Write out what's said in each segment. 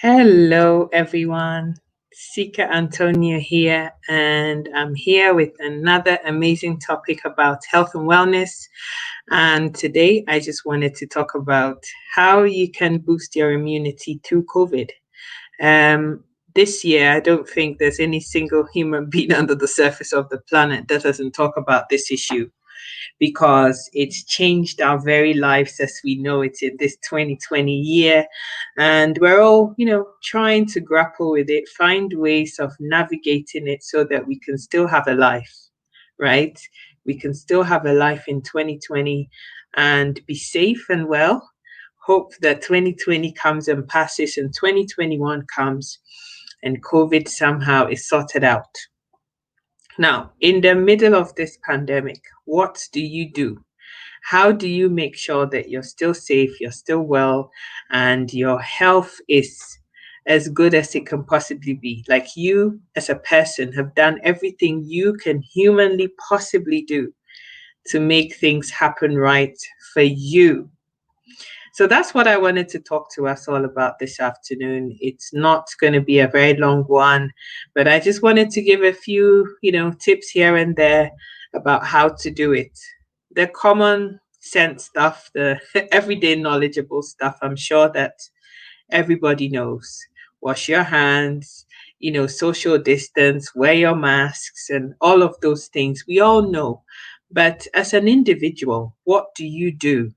Hello, everyone. Sika Antonio here, and I'm here with another amazing topic about health and wellness. And today, I just wanted to talk about how you can boost your immunity through COVID. Um, this year, I don't think there's any single human being under the surface of the planet that doesn't talk about this issue because it's changed our very lives as we know it in this 2020 year. And we're all, trying to grapple with it, find ways of navigating it so that we can still have a life, right? We can still have a life in 2020 and be safe and well. Hope that 2020 comes and passes and 2021 comes and COVID somehow is sorted out. Now, in the middle of this pandemic, what do you do? How do you make sure that you're still safe, you're still well, and your health is as good as it can possibly be? Like you, as a person, have done everything you can humanly possibly do to make things happen right for you. So that's what I wanted to talk to us all about this afternoon. It's not going to be a very long one, but I just wanted to give a few, tips here and there about how to do it. The common sense stuff, the everyday knowledgeable stuff, I'm sure that everybody knows. Wash your hands, social distance, wear your masks, and all of those things. We all know. But as an individual, what do you do?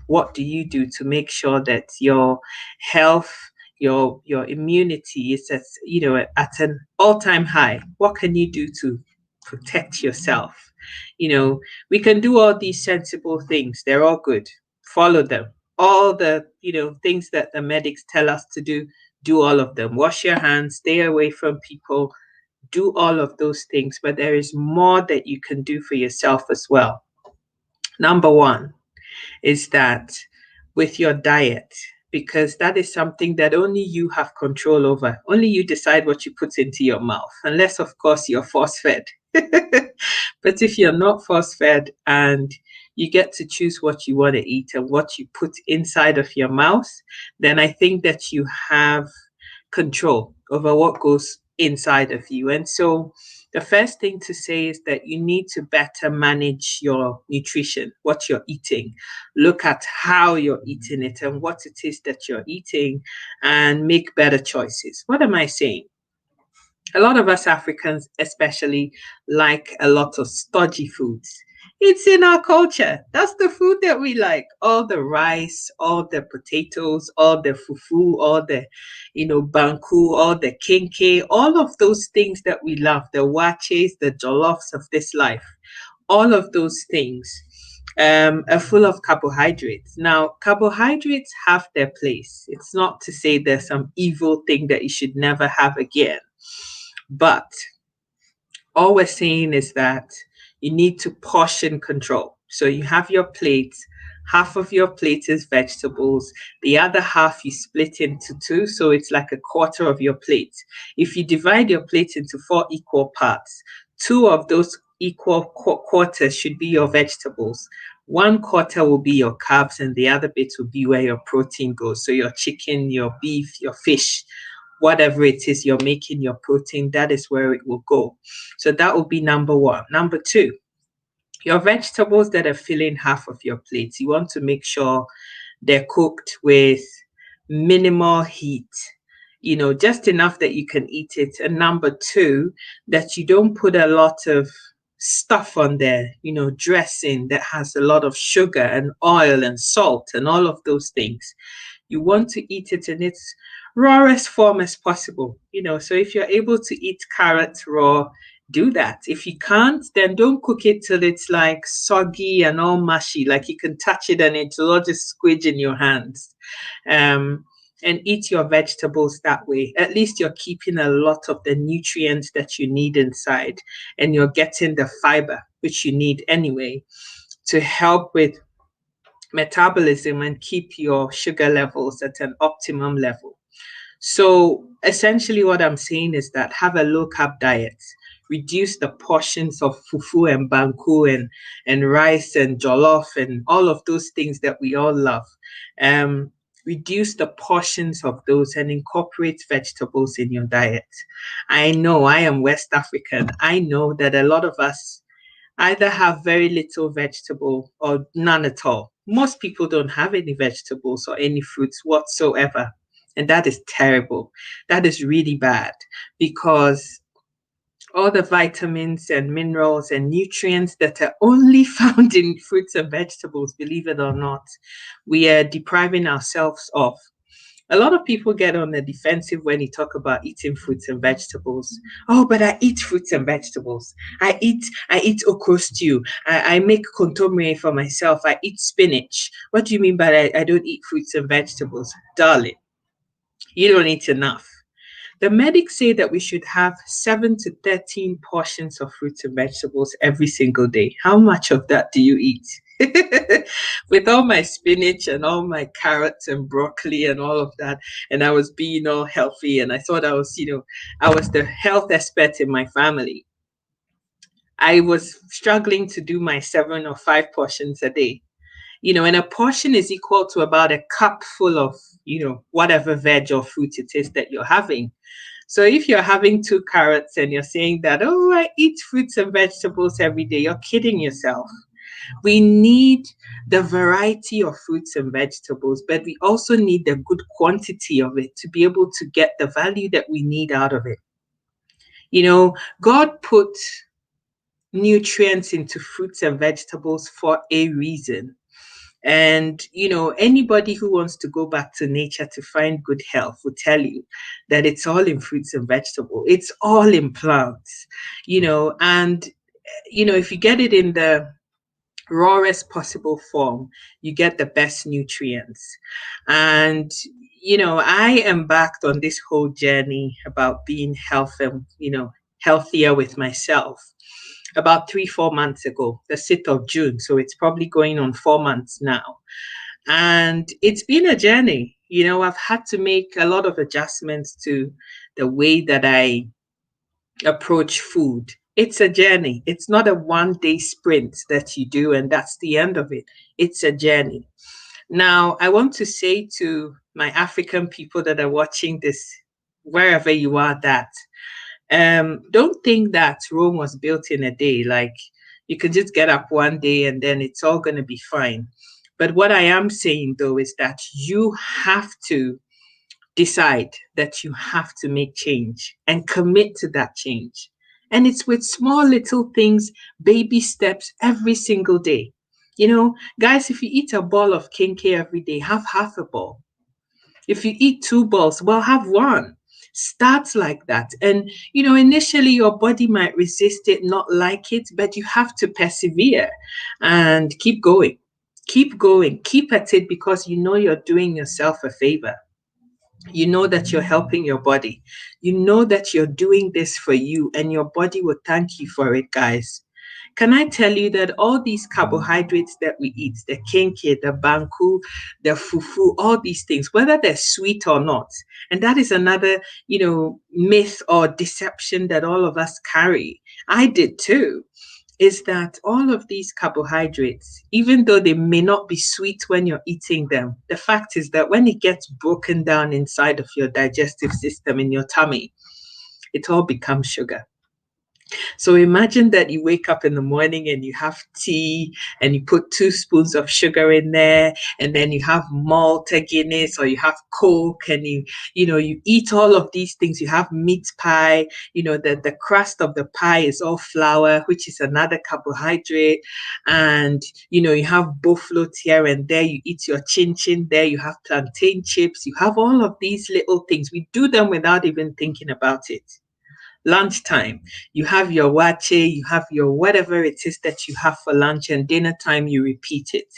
What do you do to make sure that your health, your immunity is at an all-time high? What can you do to protect yourself? We can do all these sensible things. They're all good. Follow them. All the, things that the medics tell us to do all of them. Wash your hands, stay away from people, do all of those things. But there is more that you can do for yourself as well. Number one is that with your diet, because that is something that only you have control over. Only you decide what you put into your mouth, unless, of course, you're force fed. But if you're not force fed and you get to choose what you want to eat and what you put inside of your mouth, then I think that you have control over what goes inside of you. And so the first thing to say is that you need to better manage your nutrition, what you're eating. Look at how you're eating it and what it is that you're eating and make better choices. What am I saying? A lot of us Africans, especially, like a lot of stodgy foods. It's in our culture. That's the food that we like. All the rice, all the potatoes, all the fufu, all the, banku, all the kenke, all of those things that we love, the waches, the jollofs of this life, all of those things are full of carbohydrates. Now, carbohydrates have their place. It's not to say there's some evil thing that you should never have again. But all we're saying is that you need to portion control. So you have your plate, half of your plate is vegetables, the other half you split into two. So it's like a quarter of your plate. If you divide your plate into four equal parts, two of those equal quarters should be your vegetables. One quarter will be your carbs, and the other bit will be where your protein goes. So your chicken, your beef, your fish, whatever it is you're making your protein, that is where it will go. So that will be number one. Number two, your vegetables that are filling half of your plate, you want to make sure they're cooked with minimal heat, just enough that you can eat it. And number two, that you don't put a lot of stuff on there, dressing that has a lot of sugar and oil and salt and all of those things. You want to eat it in its rawest form as possible. So if you're able to eat carrots raw, do that. If you can't, then don't cook it till it's like soggy and all mushy, like you can touch it and it'll all just squidge in your hands. And eat your vegetables that way. At least you're keeping a lot of the nutrients that you need inside, and you're getting the fiber, which you need anyway, to help with metabolism and keep your sugar levels at an optimum level. So essentially what I'm saying is that have a low carb diet. Reduce the portions of fufu and banku and rice and jollof and all of those things that we all love. reduce the portions of those and incorporate vegetables in your diet. I know I am West African. I know that a lot of us either have very little vegetable or none at all. Most people don't have any vegetables or any fruits whatsoever. And that is terrible. That is really bad because all the vitamins and minerals and nutrients that are only found in fruits and vegetables, believe it or not, we are depriving ourselves of. A lot of people get on the defensive when you talk about eating fruits and vegetables. Oh, but I eat fruits and vegetables. I eat okra stew. I make kontomire for myself. I eat spinach. What do you mean by I don't eat fruits and vegetables? Darling, you don't eat enough. The medics say that we should have 7 to 13 portions of fruits and vegetables every single day. How much of that do you eat? With all my spinach and all my carrots and broccoli and all of that, and I was being all healthy, and I thought I was the health expert in my family. I was struggling to do my 7 or 5 portions a day. And a portion is equal to about a cup full of, whatever veg or fruit it is that you're having. So if you're having 2 carrots and you're saying that, oh, I eat fruits and vegetables every day, you're kidding yourself. We need the variety of fruits and vegetables, but we also need the good quantity of it to be able to get the value that we need out of it. God put nutrients into fruits and vegetables for a reason. And, anybody who wants to go back to nature to find good health will tell you that it's all in fruits and vegetables. It's all in plants, and, if you get it in the rawest possible form, you get the best nutrients. And, I embarked on this whole journey about being healthier with myself about 3, 4 months ago, the 6th of June. So it's probably going on 4 months now. And it's been a journey. I've had to make a lot of adjustments to the way that I approach food. It's a journey. It's not a 1 day sprint that you do and that's the end of it. It's a journey. Now, I want to say to my African people that are watching this, wherever you are, that don't think that Rome was built in a day. Like you can just get up 1 day and then it's all going to be fine. But what I am saying though is that you have to decide that you have to make change and commit to that change. And it's with small little things, baby steps every single day. Guys, if you eat a ball of kinky every day, have half a ball. If you eat 2 balls, well, have one. Start like that. And, initially your body might resist it, not like it, but you have to persevere and keep going. Keep going. Keep at it because you're doing yourself a favor. You know that you're helping your body. You know that you're doing this for you, and your body will thank you for it, guys. Can I tell you that all these carbohydrates that we eat, the kenke, the banku, the fufu, all these things, whether they're sweet or not, and that is another, myth or deception that all of us carry. I did too, is that all of these carbohydrates, even though they may not be sweet when you're eating them, the fact is that when it gets broken down inside of your digestive system in your tummy, it all becomes sugar. So imagine that you wake up in the morning and you have tea and you put 2 spoons of sugar in there, and then you have malt Guinness or you have Coke, and you eat all of these things. You have meat pie, the crust of the pie is all flour, which is another carbohydrate. And, you have buffalo here and there, you eat your chin chin there, you have plantain chips, you have all of these little things. We do them without even thinking about it. Lunchtime, you have your wache, you have your whatever it is that you have for lunch, and dinner time, you repeat it.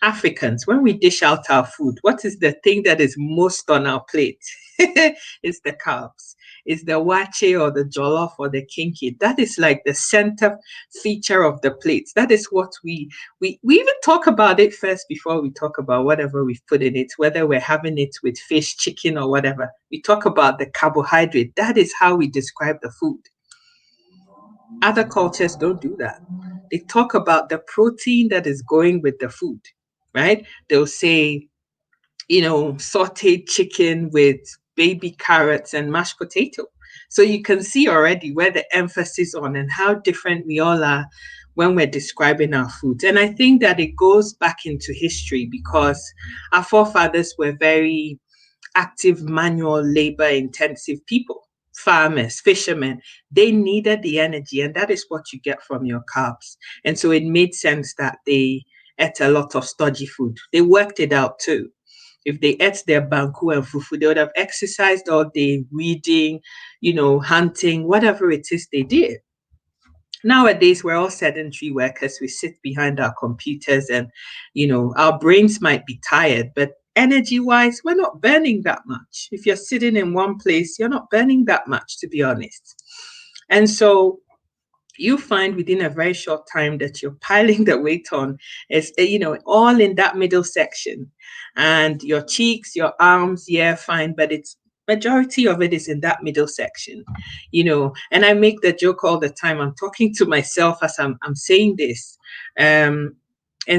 Africans, when we dish out our food, what is the thing that is most on our plate? It's the carbs. It's the wache or the jollof or the kinky. That is like the center feature of the plates. That is what we even talk about it first before we talk about whatever we've put in it, whether we're having it with fish, chicken, or whatever. We talk about the carbohydrate. That is how we describe the food. Other cultures don't do that. They talk about the protein that is going with the food, right? They'll say sauteed chicken with baby carrots and mashed potato. So you can see already where the emphasis on and how different we all are when we're describing our foods. And I think that it goes back into history because our forefathers were very active, manual labor intensive people, farmers, fishermen. They needed the energy, and that is what you get from your carbs. And so it made sense that they ate a lot of stodgy food. They worked it out too. If they ate their banku and fufu, they would have exercised all day, reading, hunting, whatever it is they did. Nowadays, we're all sedentary workers. We sit behind our computers and, our brains might be tired, but energy wise, we're not burning that much. If you're sitting in one place, you're not burning that much, to be honest. And so you find within a very short time that you're piling the weight on is all in that middle section, and your cheeks, your arms, yeah, fine, but it's majority of it is in that middle section. And I make the joke all the time. I'm talking to myself as I'm saying this, and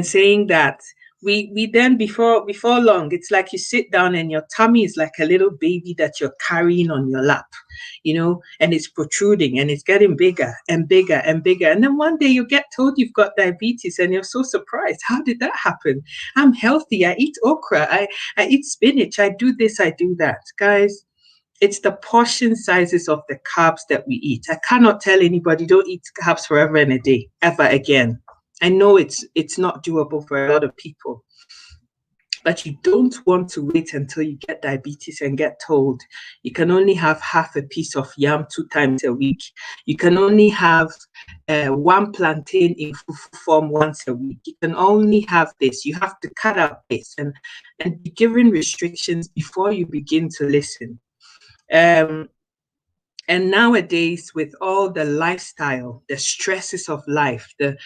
saying that we then before long, it's like you sit down and your tummy is like a little baby that you're carrying on your lap, and it's protruding and it's getting bigger and bigger and bigger. And then one day you get told you've got diabetes and you're so surprised. How did that happen? I'm healthy. I eat okra. I eat spinach. I do this. I do that. Guys, it's the portion sizes of the carbs that we eat. I cannot tell anybody don't eat carbs forever and a day, ever again. I know it's not doable for a lot of people, but you don't want to wait until you get diabetes and get told you can only have half a piece of yam 2 times a week. You can only have one plantain in fufu form once a week. You can only have this. You have to cut out this and be given restrictions before you begin to listen. And nowadays, with all the lifestyle, the stresses of life, the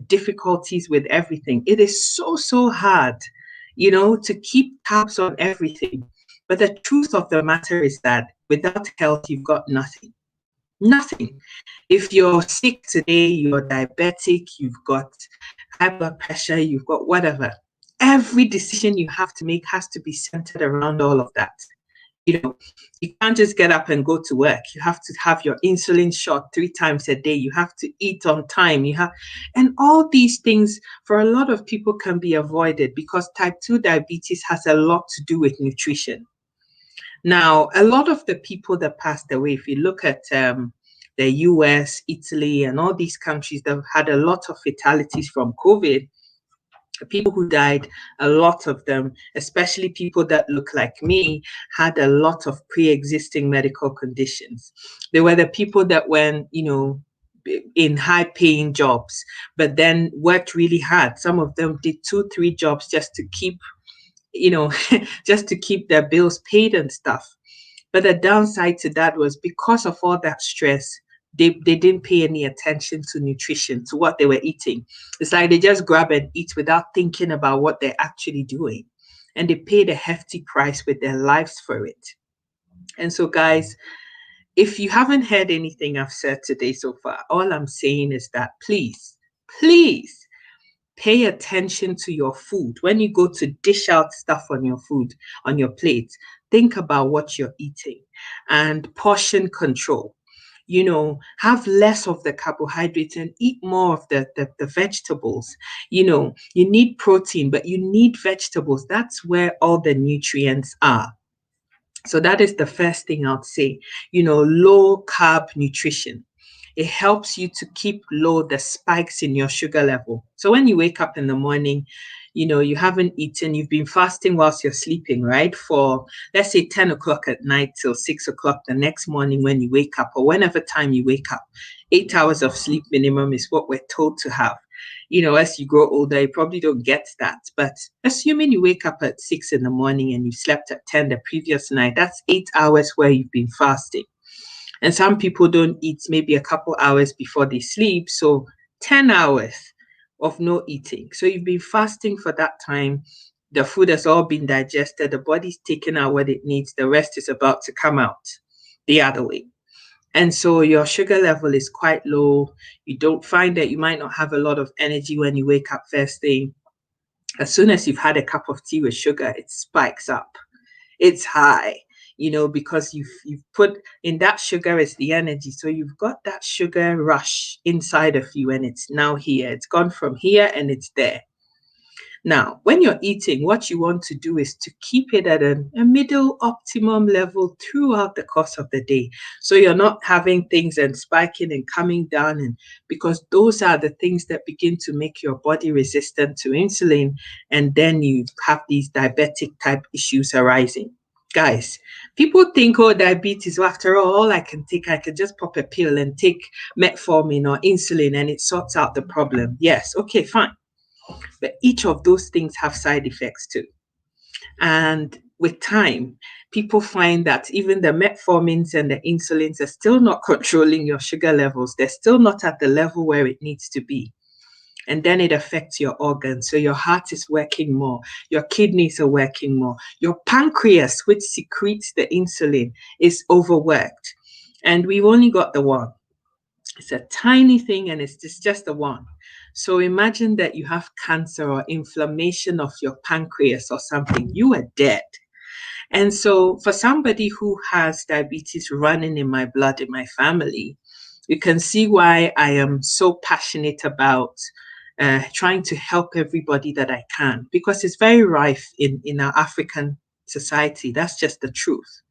difficulties with everything, it is so hard, to keep tabs on everything. But the truth of the matter is that without health, you've got nothing. Nothing. If you're sick today, you're diabetic, you've got high blood pressure, you've got whatever. Every decision you have to make has to be centered around all of that. You can't just get up and go to work. You have to have your insulin shot 3 times a day. You have to eat on time. And all these things for a lot of people can be avoided because type 2 diabetes has a lot to do with nutrition. Now, a lot of the people that passed away, if you look at the US, Italy, and all these countries that have had a lot of fatalities from COVID, people who died, a lot of them, especially people that look like me, had a lot of pre-existing medical conditions. They were the people that went, in high-paying jobs, but then worked really hard. Some of them did 2-3 jobs just to keep, just to keep their bills paid and stuff. But the downside to that was because of all that stress, they didn't pay any attention to nutrition, to what they were eating. It's like they just grab and eat without thinking about what they're actually doing. And they paid a hefty price with their lives for it. And so, guys, if you haven't heard anything I've said today so far, all I'm saying is that please pay attention to your food. When you go to dish out stuff on your food, on your plate, think about what you're eating and portion control. Have less of the carbohydrates and eat more of the vegetables. You need protein, but you need vegetables. That's where all the nutrients are. So that is the first thing I'd say, low carb nutrition. It helps you to keep low the spikes in your sugar level. So when you wake up in the morning, you haven't eaten, you've been fasting whilst you're sleeping, right? For, let's say, 10 o'clock at night till 6 o'clock the next morning when you wake up, or whenever time you wake up. 8 hours of sleep minimum is what we're told to have. As you grow older, you probably don't get that. But assuming you wake up at 6 in the morning and you slept at 10 the previous night, that's 8 hours where you've been fasting. And some people don't eat maybe a couple hours before they sleep. So 10 hours of no eating. So you've been fasting for that time. The food has all been digested. The body's taken out what it needs. The rest is about to come out the other way. And so your sugar level is quite low. You don't find that you might not have a lot of energy when you wake up first thing. As soon as you've had a cup of tea with sugar, it spikes up. It's high, because you've put in that sugar is the energy. So you've got that sugar rush inside of you, and it's now here. It's gone from here and it's there. Now, when you're eating, what you want to do is to keep it at a middle optimum level throughout the course of the day. So you're not having things and spiking and coming down, and because those are the things that begin to make your body resistant to insulin, and then you have these diabetic type issues arising. Guys, people think, oh, diabetes, well, after all I can just pop a pill and take metformin or insulin and it sorts out the problem. Yes, okay, fine. But each of those things have side effects too. And with time, people find that even the metformins and the insulins are still not controlling your sugar levels. They're still not at the level where it needs to be. And then it affects your organs. So your heart is working more, your kidneys are working more, your pancreas, which secretes the insulin, is overworked. And we've only got the one. It's a tiny thing and it's just the one. So imagine that you have cancer or inflammation of your pancreas or something, you are dead. And so for somebody who has diabetes running in my blood, in my family, you can see why I am so passionate about trying to help everybody that I can, because it's very rife in our African society. That's just the truth.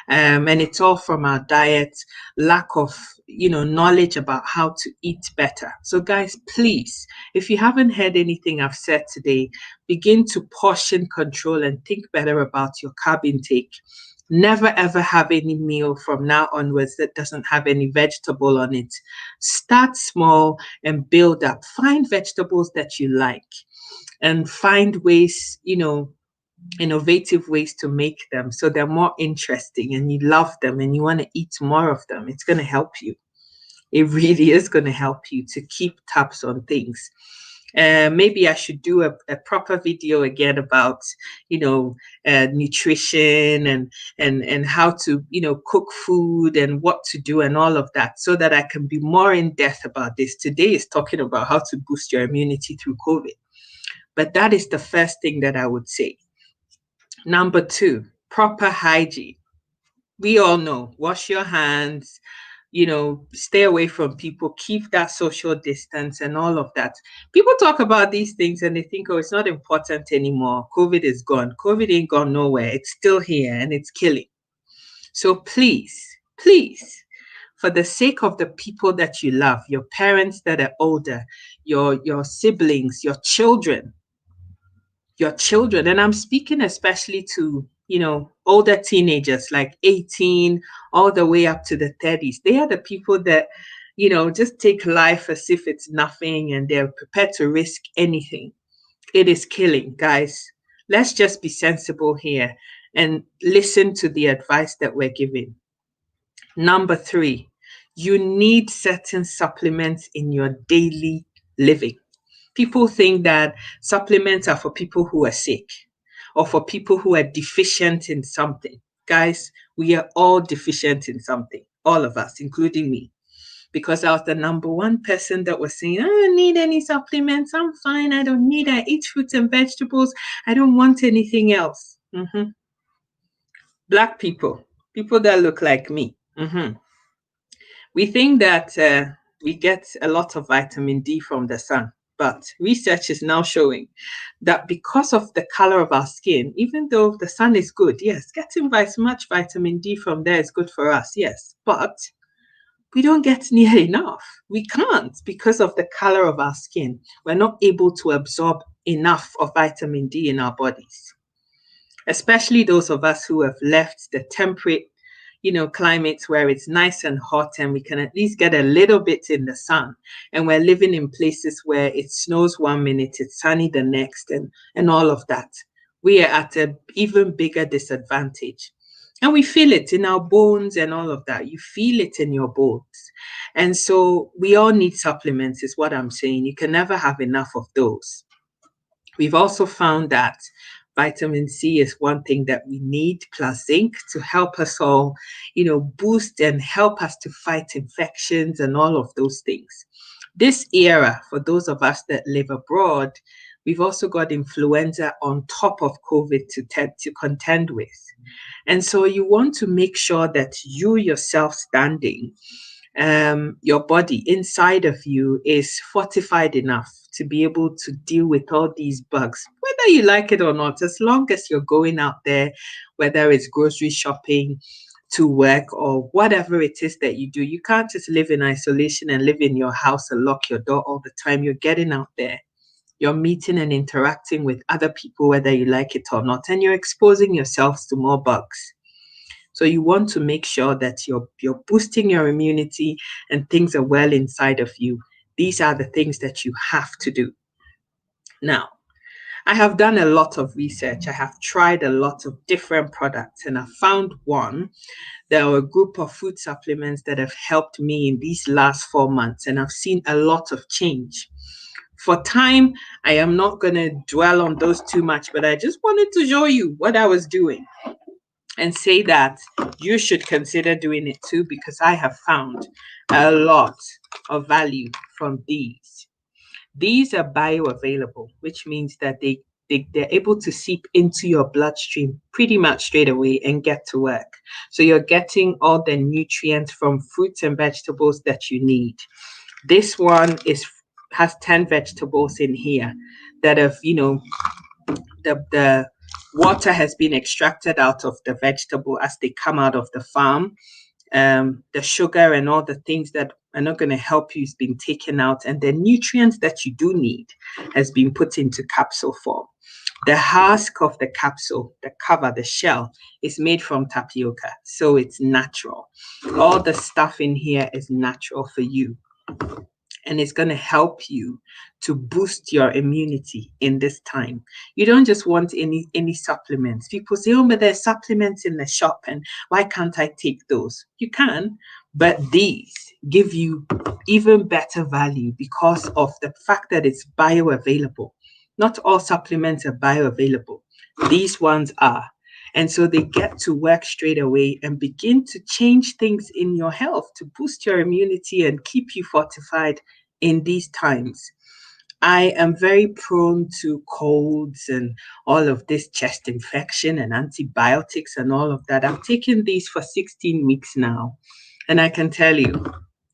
And it's all from our diet, lack of knowledge about how to eat better. So guys, please, if you haven't heard anything I've said today, begin to portion control and think better about your carb intake. Never ever have any meal from now onwards that doesn't have any vegetable on it. Start small and build up. Find vegetables that you like and find ways, innovative ways to make them so they're more interesting and you love them and you want to eat more of them. It's going to help you. It really is going to help you to keep tabs on things. Maybe I should do a proper video again about, nutrition and how to, cook food and what to do and all of that, so that I can be more in depth about this. Today is talking about how to boost your immunity through COVID. But that is the first thing that I would say. Number 2, proper hygiene. We all know, wash your hands, stay away from people, keep that social distance and all of that. People talk about these things and they think, oh, it's not important anymore. COVID is gone. COVID ain't gone nowhere. It's still here and it's killing. So please, please, for the sake of the people that you love, your parents that are older, your siblings, your children, and I'm speaking especially to older teenagers like 18 all the way up to the 30s. They are the people that just take life as if it's nothing and they're prepared to risk anything. It is killing, guys. Let's just be sensible here and listen to the advice that we're giving. Number 3, you need certain supplements in your daily living. People think that supplements are for people who are sick or for people who are deficient in something. Guys, we are all deficient in something, all of us, including me, because I was the number one person that was saying, I don't need any supplements. I'm fine. I don't need. I eat fruits and vegetables. I don't want anything else. Black people that look like me. We think that we get a lot of vitamin D from the sun. But research is now showing that because of the color of our skin, even though the sun is good, yes, getting as much vitamin D from there is good for us, yes, but we don't get near enough. We can't because of the color of our skin. We're not able to absorb enough of vitamin D in our bodies, especially those of us who have left the temperate climates where it's nice and hot and we can at least get a little bit in the sun, and we're living in places where it snows one minute, it's sunny the next, and all of that. We are at an even bigger disadvantage, and we feel it in our bones and all of that. You feel it in your bones. And so we all need supplements is what I'm saying. You can never have enough of those. We've also found that vitamin C is one thing that we need, plus zinc, to help us all, boost and help us to fight infections and all of those things. This era, for those of us that live abroad, we've also got influenza on top of COVID to contend with. And so you want to make sure that you yourself standing, your body inside of you is fortified enough to be able to deal with all these bugs, whether you like it or not, as long as you're going out there, whether it's grocery shopping, to work, or whatever it is that you do. You can't just live in isolation and live in your house and lock your door all the time. You're getting out there. You're meeting and interacting with other people, whether you like it or not, and you're exposing yourselves to more bugs. So you want to make sure that you're boosting your immunity and things are well inside of you. These are the things that you have to do. Now, I have done a lot of research. I have tried a lot of different products, and I found one. There are a group of food supplements that have helped me in these last 4 months, and I've seen a lot of change. For time, I am not going to dwell on those too much, but I just wanted to show you what I was doing and say that you should consider doing it too, because I have found a lot of value from these. These are bioavailable, which means that they're able to seep into your bloodstream pretty much straight away and get to work. So you're getting all the nutrients from fruits and vegetables that you need. This one has 10 vegetables in here that have, the water has been extracted out of the vegetable as they come out of the farm. The sugar and all the things that are not going to help you has been taken out, and the nutrients that you do need has been put into capsule form. The husk of the capsule, the cover, the shell, is made from tapioca, so it's natural. All the stuff in here is natural for you, and it's going to help you to boost your immunity in this time. You don't just want any supplements. People say, oh, but there's supplements in the shop, and why can't I take those? You can, but these give you even better value because of the fact that it's bioavailable. Not all supplements are bioavailable. These ones are. And so they get to work straight away and begin to change things in your health to boost your immunity and keep you fortified in these times. I am very prone to colds and all of this chest infection and antibiotics and all of that. I've taken these for 16 weeks now, and I can tell you,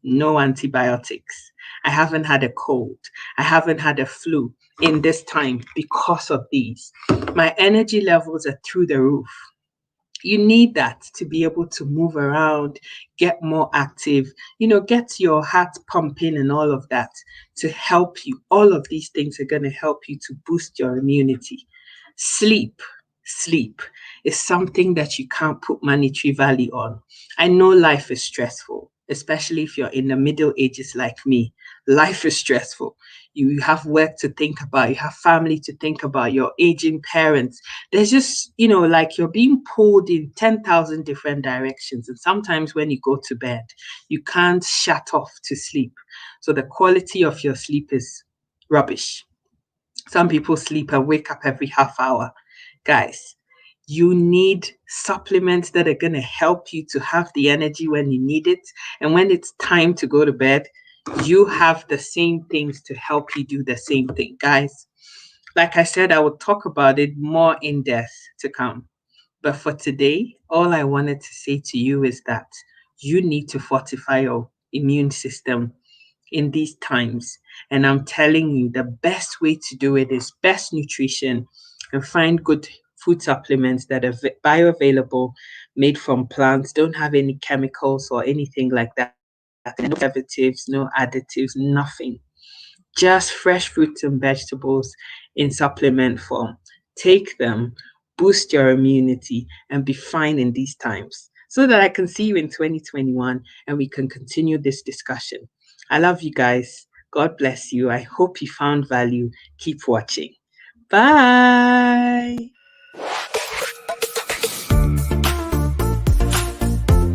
no antibiotics. I haven't had a cold. I haven't had a flu in this time because of these. My energy levels are through the roof. You need that to be able to move around, get more active, get your heart pumping and all of that to help you. All of these things are going to help you to boost your immunity. Sleep. Sleep is something that you can't put monetary value on. I know life is stressful, especially if you're in the middle ages like me. Life is stressful. You have work to think about, you have family to think about, your aging parents. There's just, like you're being pulled in 10,000 different directions. And sometimes when you go to bed, you can't shut off to sleep. So the quality of your sleep is rubbish. Some people sleep and wake up every half hour. Guys, you need supplements that are going to help you to have the energy when you need it. And when it's time to go to bed, you have the same things to help you do the same thing. Guys, like I said, I will talk about it more in depth to come. But for today, all I wanted to say to you is that you need to fortify your immune system in these times. And I'm telling you, the best way to do it is best nutrition and find good food supplements that are bioavailable, made from plants, don't have any chemicals or anything like that. No preservatives, no additives, nothing. Just fresh fruits and vegetables in supplement form. Take them, boost your immunity, and be fine in these times so that I can see you in 2021 and we can continue this discussion. I love you guys. God bless you. I hope you found value. Keep watching. Bye.